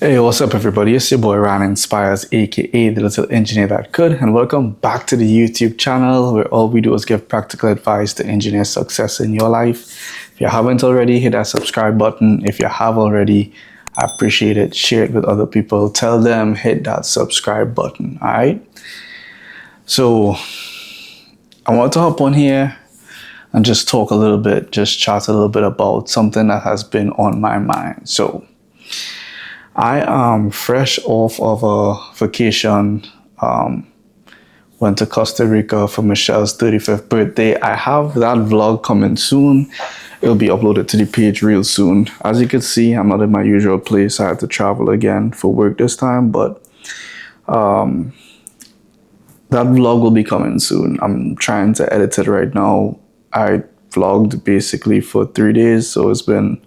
Hey, what's up, everybody? It's your boy Ran Inspires, aka the little engineer that could, and welcome back to the YouTube channel where all we do is give practical advice to engineer success in your life. If you haven't already, hit that subscribe button. If you have already, I appreciate it. Share it with other people. Tell them, hit that subscribe button. All right. So, I want to hop on here and just talk a little bit, just chat a little bit about something that has been on my mind. So, I am fresh off of a vacation. Went to Costa Rica for Michelle's 35th birthday. I have that vlog coming soon. It'll be uploaded to the page real soon. As you can see, I'm not in my usual place. I had to travel again for work this time, but that vlog will be coming soon. I'm trying to edit it right now. I vlogged basically for 3 days, so it's been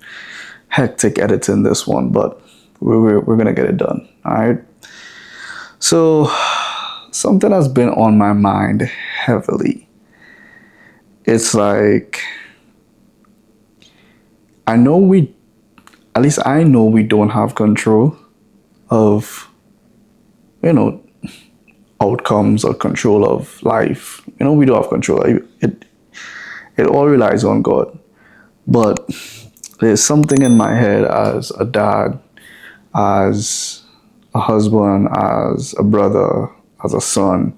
hectic editing this one, but we're gonna get it done. All right. So something has been on my mind heavily. It's like I know we don't have control of outcomes or control of life. We don't have control. It all relies on God. But there's something in my head as a dad, as a husband, as a brother, as a son,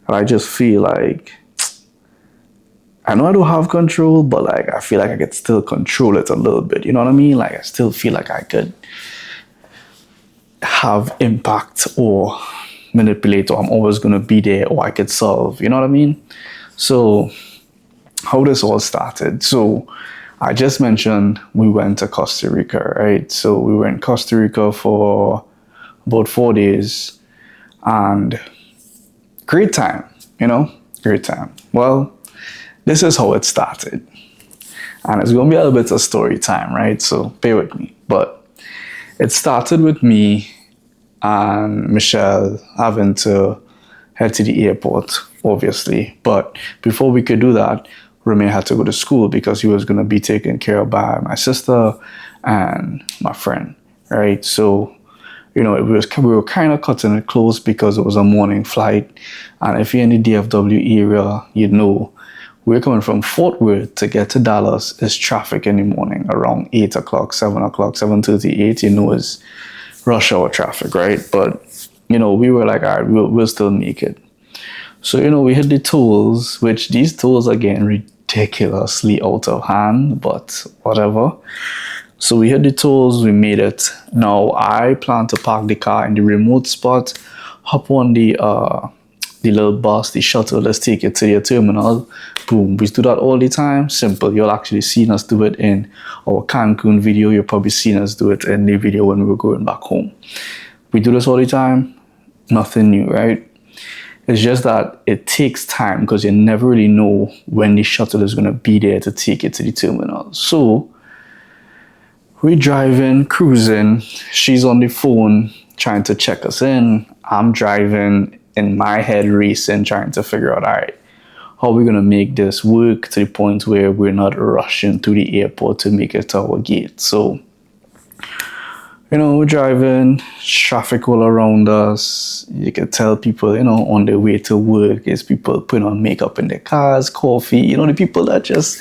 and I just feel like I know I don't have control, but like I feel like I could still control it a little bit. You know what I mean? Like I still feel like I could have impact or manipulate, or I'm always gonna be there, or I could solve. You know what I mean? So how this all started. So I just mentioned we went to Costa Rica, right? So we were in Costa Rica for about 4 days and great time, great time. Well, this is how it started. And it's going to be a little bit of story time, right? So bear with me. But it started with me and Michelle having to head to the airport, obviously. But before we could do that, Remy had to go to school because he was going to be taken care of by my sister and my friend, right? So, we were kind of cutting it close because it was a morning flight. And if you're in the DFW area, we're coming from Fort Worth to get to Dallas. Is traffic in the morning around 8 o'clock, 7 o'clock, 7:38, is rush hour traffic, right? But, we were like, all right, we'll still make it. So, we hit the tolls, which these tolls are getting ridiculously out of hand, but whatever. So we hit the tolls, we made it. Now I plan to park the car in the remote spot, hop on the little bus, the shuttle, let's take it to your terminal. Boom. We do that all the time. Simple. You'll actually seen us do it in our Cancun video. You'll probably seen us do it in the video when we were going back home. We do this all the time. Nothing new, right? It's just that it takes time because you never really know when the shuttle is going to be there to take it to the terminal. So we're driving, cruising. She's on the phone trying to check us in. I'm driving in my head, racing, trying to figure out, all right, how are we going to make this work to the point where we're not rushing to the airport to make it to our gate. So, we're driving, traffic all around us. You can tell people, on their way to work, is people putting on makeup in their cars, coffee, the people that just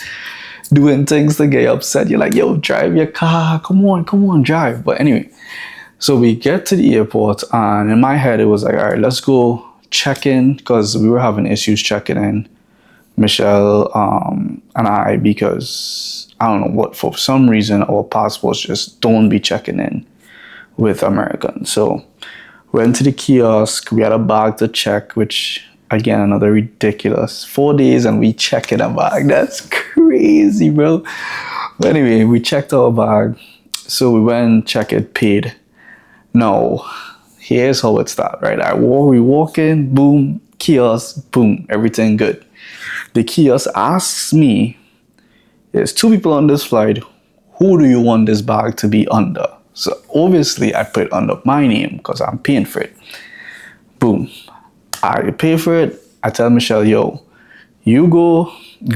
doing things to get upset. You're like, yo, drive your car. Come on, drive. But anyway, so we get to the airport and in my head, it was like, all right, let's go check in because we were having issues checking in, Michelle and I, because I don't know what, for some reason, our passports just don't be checking in with Americans. So went to the kiosk. We had a bag to check, which again, another ridiculous 4 days and we check in a bag. That's crazy, bro. But anyway, we checked our bag. So we went, check it, paid. Now, here's how it started, right? We walk in, boom, kiosk, boom, everything good. The kiosk asks me, there's 2 people on this flight. Who do you want this bag to be under? So obviously I put under my name because I'm paying for it. Boom. I pay for it. I tell Michelle, yo, you go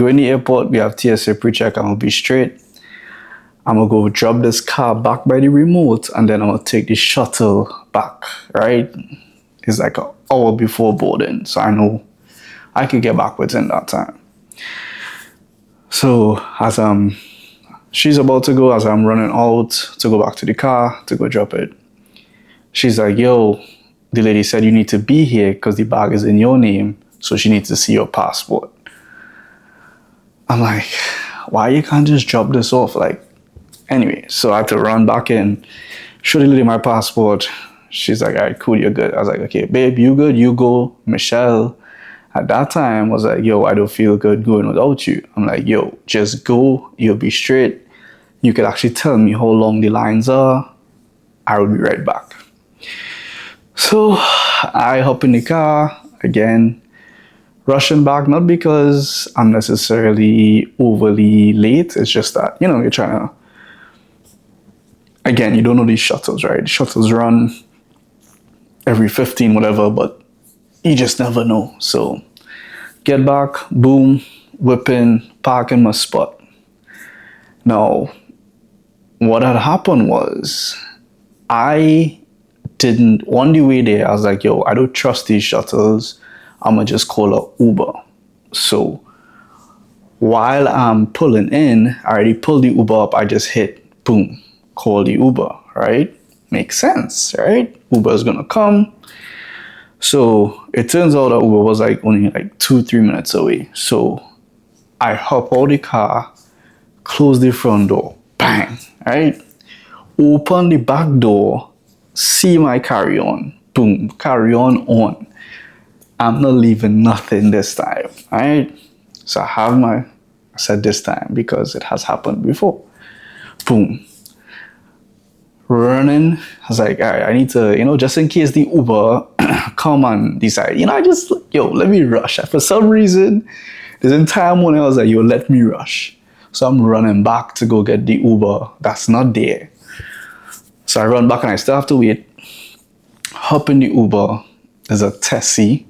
in the airport. We have TSA pre-check and we'll be straight. I'm gonna go drop this car back by the remote, and then I'm gonna take the shuttle back, right? It's like an hour before boarding, so I know I could get back within that time. So as she's about to go, as I'm running out to go back to the car to go drop it, she's like, yo, the lady said you need to be here because the bag is in your name, so she needs to see your passport. I'm like, why you can't just drop this off? Like, anyway, so I had to run back in, show the lady my passport. She's like, all right, cool, you're good. I was like, okay, babe, you good? You go. Michelle, at that time, was like, yo, I don't feel good going without you. I'm like, yo, just go. You'll be straight. You could actually tell me how long the lines are. I will be right back. So I hop in the car again, rushing back, not because I'm necessarily overly late. It's just that, you're trying to, again, you don't know these shuttles, right? The shuttles run every 15, whatever, but you just never know. So get back, boom, whip in, park in my spot. Now, what had happened was I didn't, on the way there, I was like, yo, I don't trust these shuttles. I'm going to just call a Uber. So while I'm pulling in, I already pulled the Uber up. I just hit, boom, call the Uber, right? Makes sense, right? Uber is going to come. So it turns out that Uber was like only like 2-3 minutes away. So I hop out the car, close the front door, bang, right? Open the back door, see my carry-on, boom, carry-on on. I'm not leaving nothing this time, right? So I said this time because it has happened before. Boom. Running, I was like, all right, I need to, just in case the Uber come and decide, let me rush. For some reason, this entire morning I was like, yo, let me rush. So I'm running back to go get the Uber that's not there. So I run back and I still have to wait. Hop in the Uber. There's a Tessie.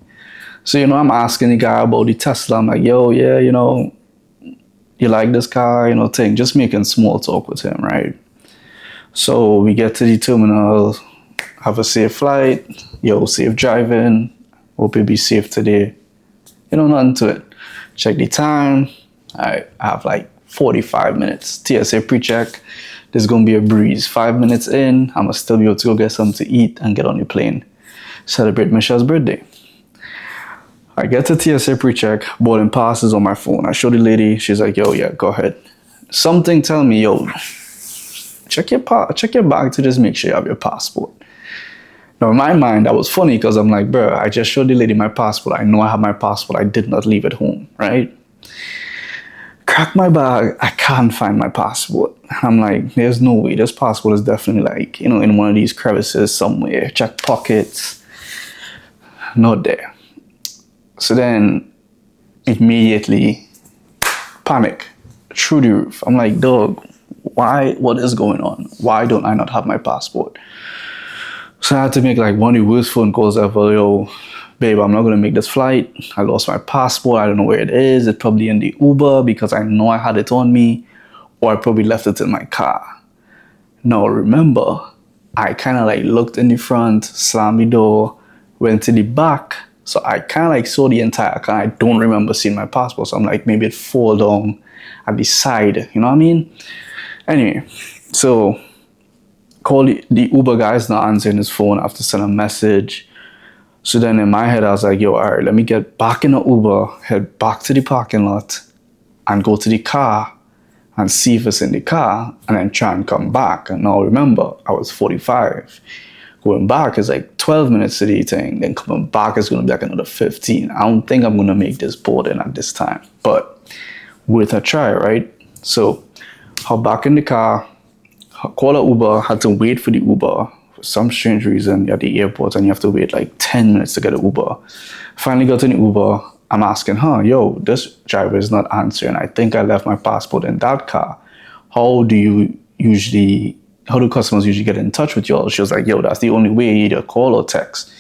So, I'm asking the guy about the Tesla. I'm like, yo, yeah, you like this car, thing. Just making small talk with him, right? So we get to the terminal, have a safe flight, safe driving, hope you be safe today. Nothing to it. Check the time. I have like 45 minutes. TSA pre-check. There's going to be a breeze. 5 minutes in, I'm going to still be able to go get something to eat and get on the plane. Celebrate Michelle's birthday. I get to TSA pre-check, boarding pass is on my phone. I show the lady, she's like, yo, yeah, go ahead. Something tell me, yo, check your bag to just make sure you have your passport. Now, in my mind, that was funny because I'm like, bro, I just showed the lady my passport. I know I have my passport. I did not leave it home, right? Crack my bag. I can't find my passport. I'm like, there's no way. This passport is definitely like, in one of these crevices somewhere. Check pockets. Not there. So then, immediately, panic through the roof. I'm like, dog, why? What is going on? Why don't I not have my passport? So I had to make like one of the worst phone calls ever. Yo, babe, I'm not going to make this flight. I lost my passport. I don't know where it is. It's probably in the Uber because I know I had it on me, or I probably left it in my car. Now, remember, I kind of like looked in the front, slammed the door, went to the back. So I kind of like saw the entire car. I don't remember seeing my passport. So I'm like, maybe it fall down at the side. You know what I mean? Anyway, so call the Uber guy's not answering his phone. I have to send a message. So then in my head, I was like, yo, all right, let me get back in the Uber, head back to the parking lot and go to the car and see if it's in the car and then try and come back. And now remember, I was 45. Going back is like 12 minutes to the thing. Then coming back is going to be like another 15. I don't think I'm going to make this boarding at this time. But worth a try, right? So hop back in the car, call an Uber, had to wait for the Uber. For some strange reason, you're at the airport and you have to wait like 10 minutes to get an Uber. Finally got in the Uber. I'm asking her, yo, this driver is not answering. I think I left my passport in that car. How do customers usually get in touch with y'all? She was like, yo, that's the only way, either call or text.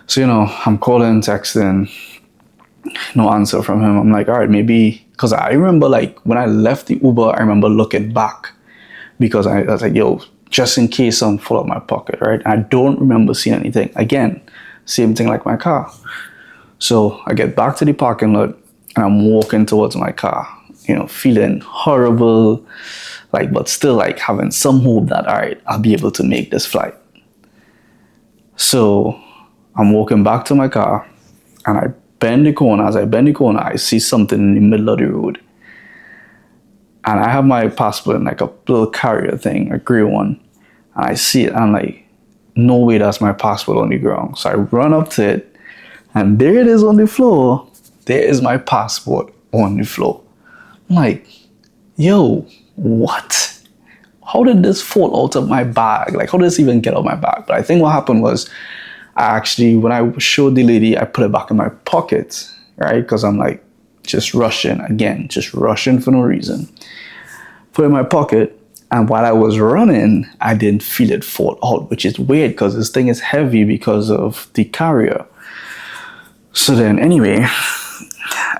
So, I'm calling, texting, no answer from him. I'm like, all right, maybe, because I remember like when I left the Uber, I remember looking back because I was like, yo, just in case something fall out of my pocket, right? I don't remember seeing anything. Again, same thing like my car. So I get back to the parking lot and I'm walking towards my car, feeling horrible, but still having some hope that, all right, I'll be able to make this flight. So I'm walking back to my car and I bend the corner. As I bend the corner, I see something in the middle of the road. And I have my passport in a little carrier thing, a gray one. And I see it and I'm like, no way, that's my passport on the ground. So I run up to it and there it is on the floor. There is my passport on the floor. I'm like, yo, what? How did this fall out of my bag? How did this even get out of my bag? But I think what happened was, when I showed the lady, I put it back in my pocket, right? Because I'm just rushing for no reason. Put it in my pocket, and while I was running, I didn't feel it fall out, which is weird because this thing is heavy because of the carrier. So then, anyway,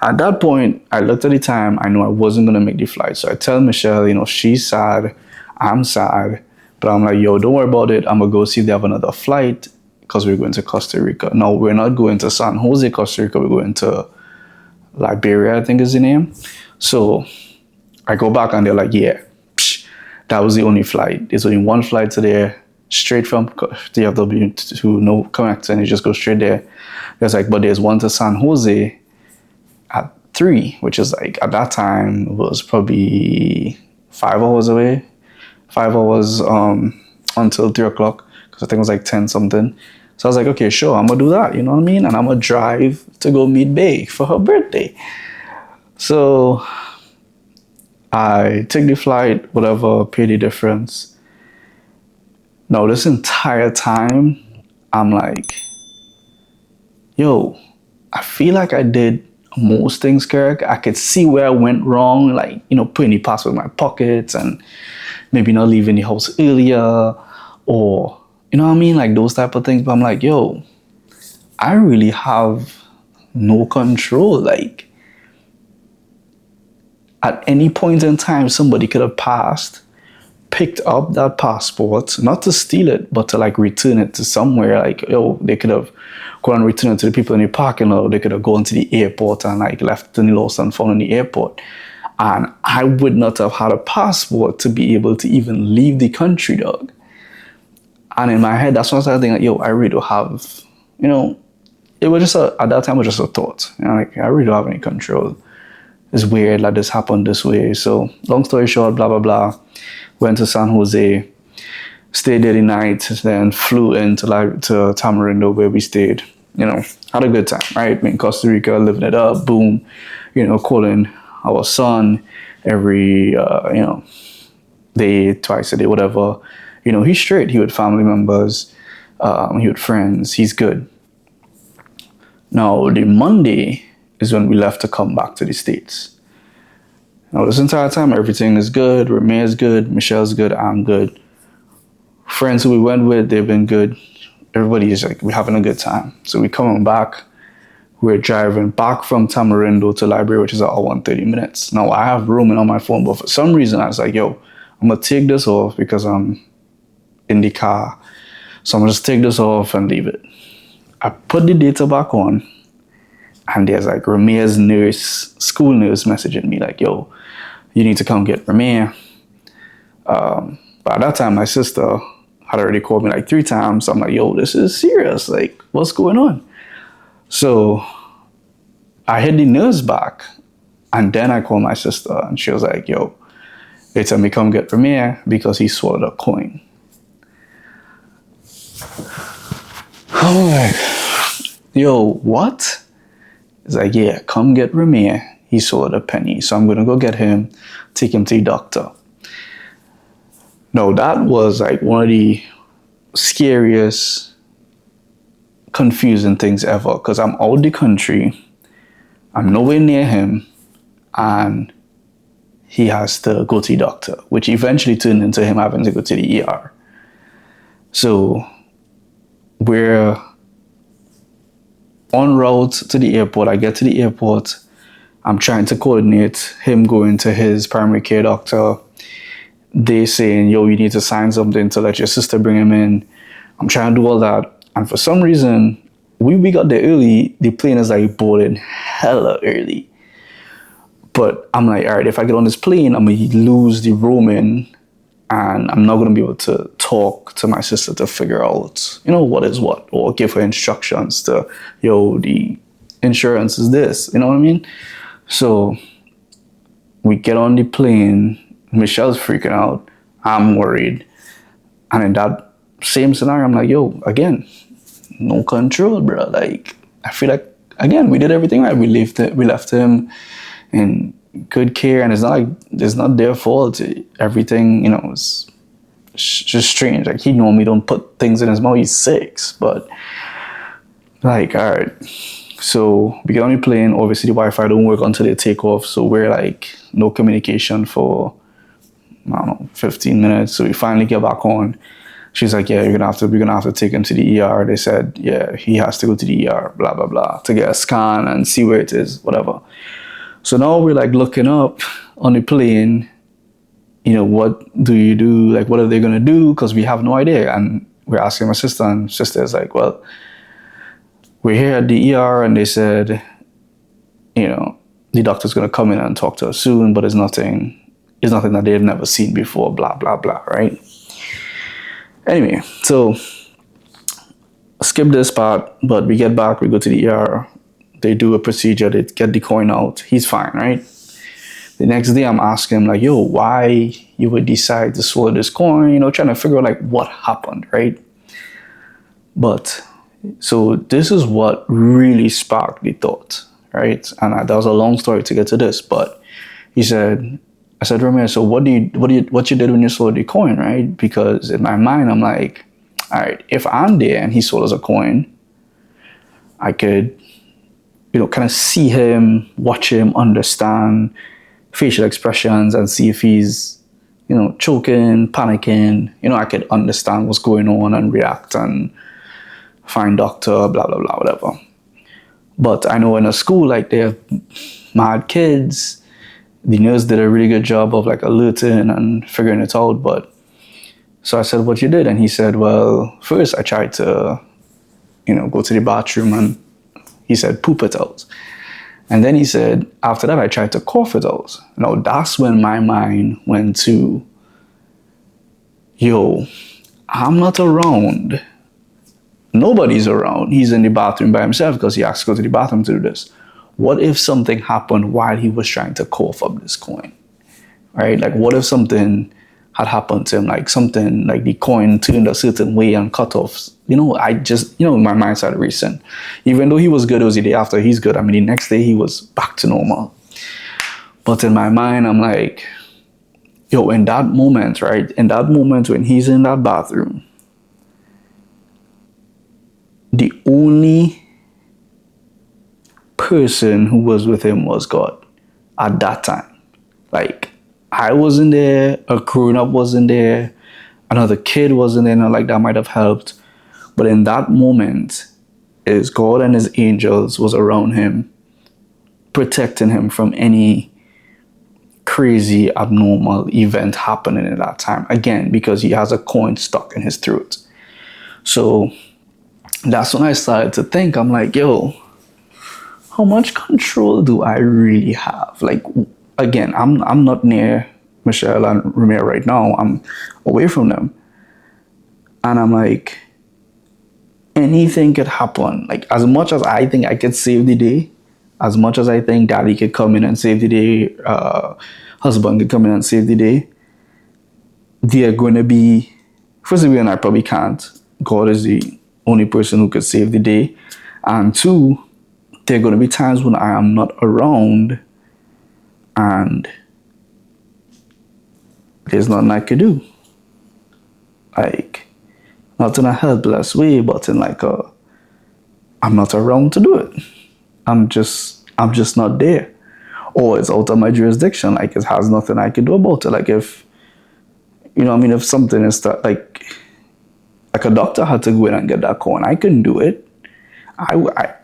at that point, I looked at the time. I knew I wasn't going to make the flight. So I tell Michelle, she's sad. I'm sad. But I'm like, yo, don't worry about it. I'm going to go see if they have another flight because we're going to Costa Rica. No, we're not going to San Jose, Costa Rica. We're going to Liberia, I think is the name. So I go back and they're like, yeah, that was the only flight. There's only one flight to there, straight from DFW to no connect, and you just go straight there. There's but there's one to San Jose at 3, which is at that time was probably 5 hours away. 5 hours until 3 o'clock, because I think it was 10 something. So I was like, okay, sure, I'm gonna do that, you know what I mean? And I'm gonna drive to go meet Bae for her birthday. So I take the flight, whatever, pay the difference. Now this entire time, I'm like, yo, I feel like I did most things correct. I could see where I went wrong, putting the passport in my pockets and maybe not leaving the house earlier, or, you know what I mean? Those type of things. But I'm like, yo, I really have no control. At any point in time, somebody could have passed, picked up that passport, not to steal it, but to return it to somewhere. They could have gone and returned it to the people in the parking lot. They could have gone to the airport and left it in the lost and found in the airport. And I would not have had a passport to be able to even leave the country, dog. And in my head, that's when I started thinking, yo, I really don't have, it was just at that time, it was just a thought. I really don't have any control. It's weird, this happened this way. So long story short, blah, blah, blah. Went to San Jose, stayed there the night, then flew into to Tamarindo where we stayed. Had a good time, right? In Costa Rica, living it up, boom. Calling our son every, day, twice a day, whatever. He's straight. He with family members, he with friends. He's good. Now, the Monday is when we left to come back to the States. Now, this entire time, everything is good. Rene is good. Michelle's good. I'm good. Friends who we went with, they've been good. Everybody is we're having a good time. So we're coming back. We're driving back from Tamarindo to Liberia, which is an hour and 30 minutes. Now, I have roaming on my phone, but for some reason, I was like, yo, I'm going to take this off because I'm in the car. So I'm going to just take this off and leave it. I put the data back on, and there's Rene's nurse, school nurse messaging me yo, you need to come get Rene. But at that time, my sister had already called me 3 times. So I'm like, yo, this is serious. What's going on? So I hit the nurse back, and then I called my sister, and she was like, yo, they tell me come get Rene because he swallowed a coin. I'm like, yo, what? He's like, yeah, come get Rene. He swallowed a penny. So I'm going to go get him, take him to the doctor. No, that was one of the scariest, confusing things ever, because I'm out of the country, I'm nowhere near him, and he has to go to the doctor, which eventually turned into him having to go to the ER. So we're en route to the airport. I get to the airport. I'm trying to coordinate him going to his primary care doctor. they saying, yo, you need to sign something to let your sister bring him in. I'm trying to do all that. And for some reason, we got there early. The plane is like boarding hella early. But I'm like, all right, if I get on this plane, I'm going to lose the roaming and I'm not going to be able to talk to my sister to figure out, what is what, or give her instructions to, yo, the insurance is this, you know what I mean? So we get on the plane, Michelle's freaking out, I'm worried. And in that same scenario, I'm like, yo, again, no control, bro. Like, I feel like, again, we did everything right. We left him in good care, and it's not their fault. Everything, is just strange. Like, he normally don't put things in his mouth. He's 6, but like, all right. So we get on the plane. Obviously, the Wi-Fi don't work until they take off. So we're like, no communication for, I don't know, 15 minutes. So we finally get back on. She's like, yeah, we're gonna have to take him to the ER. They said, yeah, he has to go to the ER, blah, blah, blah, to get a scan and see where it is, whatever. So now we're like looking up on the plane, what do you do? Like, what are they gonna do? Because we have no idea. And we're asking my sister, and sister is like, well, we're here at the ER, and they said, the doctor's gonna come in and talk to us soon, but it's nothing that they've never seen before, blah, blah, blah, right? Anyway, so skip this part, but we get back, we go to the ER, they do a procedure, they get the coin out, he's fine, right? The next day I'm asking him like, yo, why you would decide to swallow this coin, trying to figure out like what happened, right? But, so this is what really sparked the thought, right? And that was a long story to get to this, but I said, Romeo, so what you did when you swallowed the coin, right? Because in my mind, I'm like, all right, if I'm there and he swallows a coin, I could, kind of see him, watch him, understand facial expressions and see if he's, choking, panicking. I could understand what's going on and react and find doctor, blah, blah, blah, whatever. But I know in a school, like, they have mad kids. The nurse did a really good job of like alerting and figuring it out. But so I said, what you did? And he said, well, first I tried to, go to the bathroom, and he said, poop it out. And then he said, after that, I tried to cough it out. Now that's when my mind went to, yo, I'm not around. Nobody's around. He's in the bathroom by himself because he asked to go to the bathroom to do this. What if something happened while he was trying to cough up this coin, right? Like, what if something had happened to him, like something like the coin turned a certain way and cut off? I just, my mind started racing. Even though he was good, it was the day after he's good. I mean, the next day he was back to normal. But in my mind, I'm like, yo, in that moment, right? In that moment when he's in that bathroom, the only person who was with him was God at that time. Like, I wasn't there, a grown-up wasn't there, another kid wasn't there, and like that might have helped. But in that moment, is God and his angels was around him, protecting him from any crazy abnormal event happening at that time. Again, because he has a coin stuck in his throat. So that's when I started to think, I'm like, yo, how much control do I really have? Like, again, I'm not near Michelle and Romeo right now. I'm away from them. And I'm like, anything could happen. Like, as much as I think I could save the day, as much as I think daddy could come in and save the day, husband could come in and save the day, they're going to be, first of all, I probably can't. God is the only person who could save the day. And two, there are going to be times when I am not around and there's nothing I could do. Like, not in a helpless way, but in like I'm not around to do it. I'm just not there. Or it's out of my jurisdiction. Like, it has nothing I can do about it. Like, if, if something is that, like a doctor had to go in and get that call, and I couldn't do it.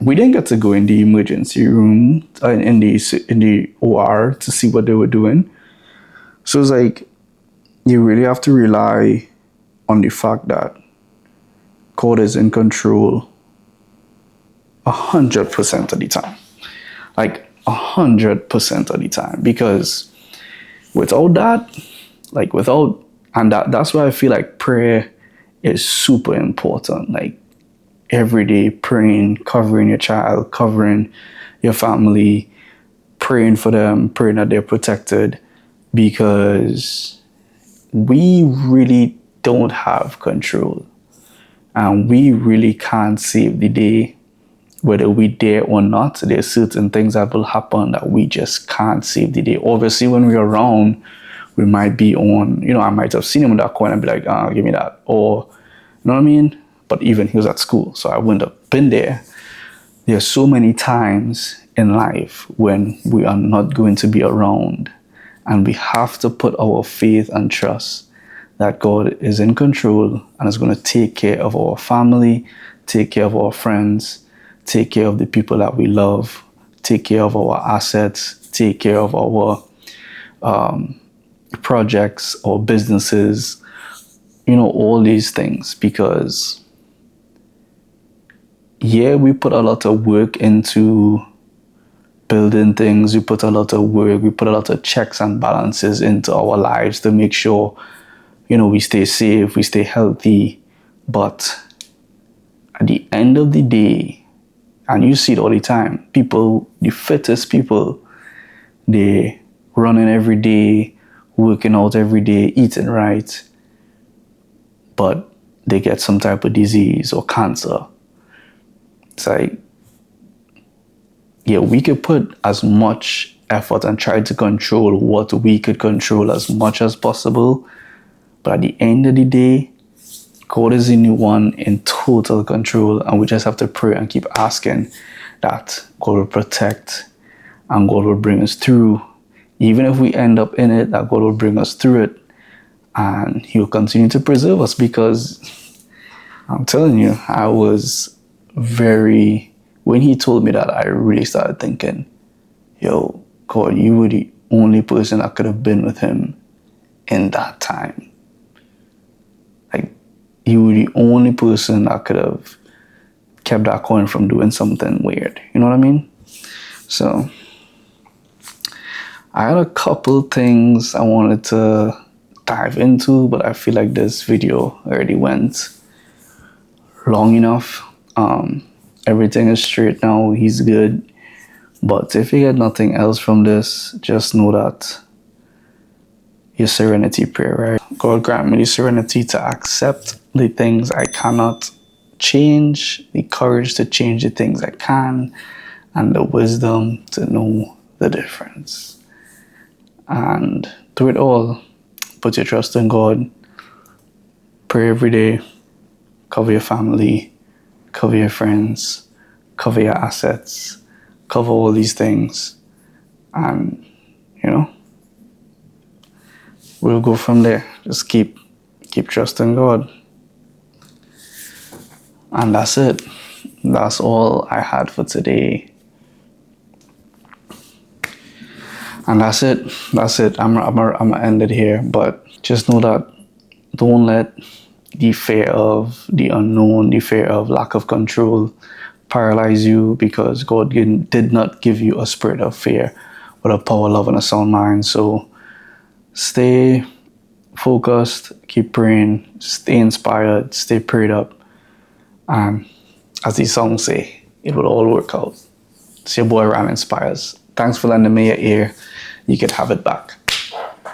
We didn't get to go in the emergency room, in the OR to see what they were doing. So it's like, you really have to rely on the fact that God is in control 100% of the time. Like 100% of the time. Because without that, that's why I feel like prayer is super important. Like every day praying, covering your child, covering your family, praying for them, praying that they're protected, because we really don't have control and we really can't save the day. Whether we dare or not, there's certain things that will happen that we just can't save the day. Obviously, when we're around, we might be on, I might have seen him in that corner and be like, give me that. Or, you know what I mean? But even he was at school, so I wouldn't have been there. There are so many times in life when we are not going to be around, and we have to put our faith and trust that God is in control and is going to take care of our family, take care of our friends, take care of the people that we love, take care of our assets, take care of our projects or businesses, all these things. Because we put a lot of work into building things, we put a lot of work, we put a lot of checks and balances into our lives to make sure, we stay safe, we stay healthy. But at the end of the day, and you see it all the time, people, the fittest people, they running every day, working out every day, eating right, but they get some type of disease or cancer. It's like, we could put as much effort and try to control what we could control as much as possible. But at the end of the day, God is the new one in total control. And we just have to pray and keep asking that God will protect and God will bring us through. Even if we end up in it, that God will bring us through it. And He will continue to preserve us, because I'm telling you, when He told me that, I really started thinking, God, you were the only person that could have been with him in that time. Like, you were the only person that could have kept that coin from doing something weird. You know what I mean? So, I had a couple things I wanted to dive into, but I feel like this video already went long enough. Everything is straight now. He's good. But if you get nothing else from this, just know that your serenity prayer, right? God grant me the serenity to accept the things I cannot change, the courage to change the things I can, and the wisdom to know the difference. And through it all, put your trust in God. Pray every day. Cover your family. Cover your friends. Cover your assets. Cover all these things. And, we'll go from there. Just keep trusting God. And that's it. That's all I had for today. And that's it. I'm gonna end it here. But just know that don't let the fear of the unknown, the fear of lack of control paralyze you, because God did not give you a spirit of fear, but a power, love, and a sound mind. So stay focused, keep praying, stay inspired, stay prayed up. And as the songs say, it will all work out. It's your boy Ram Inspires. Thanks for lending me your ear. You could have it back.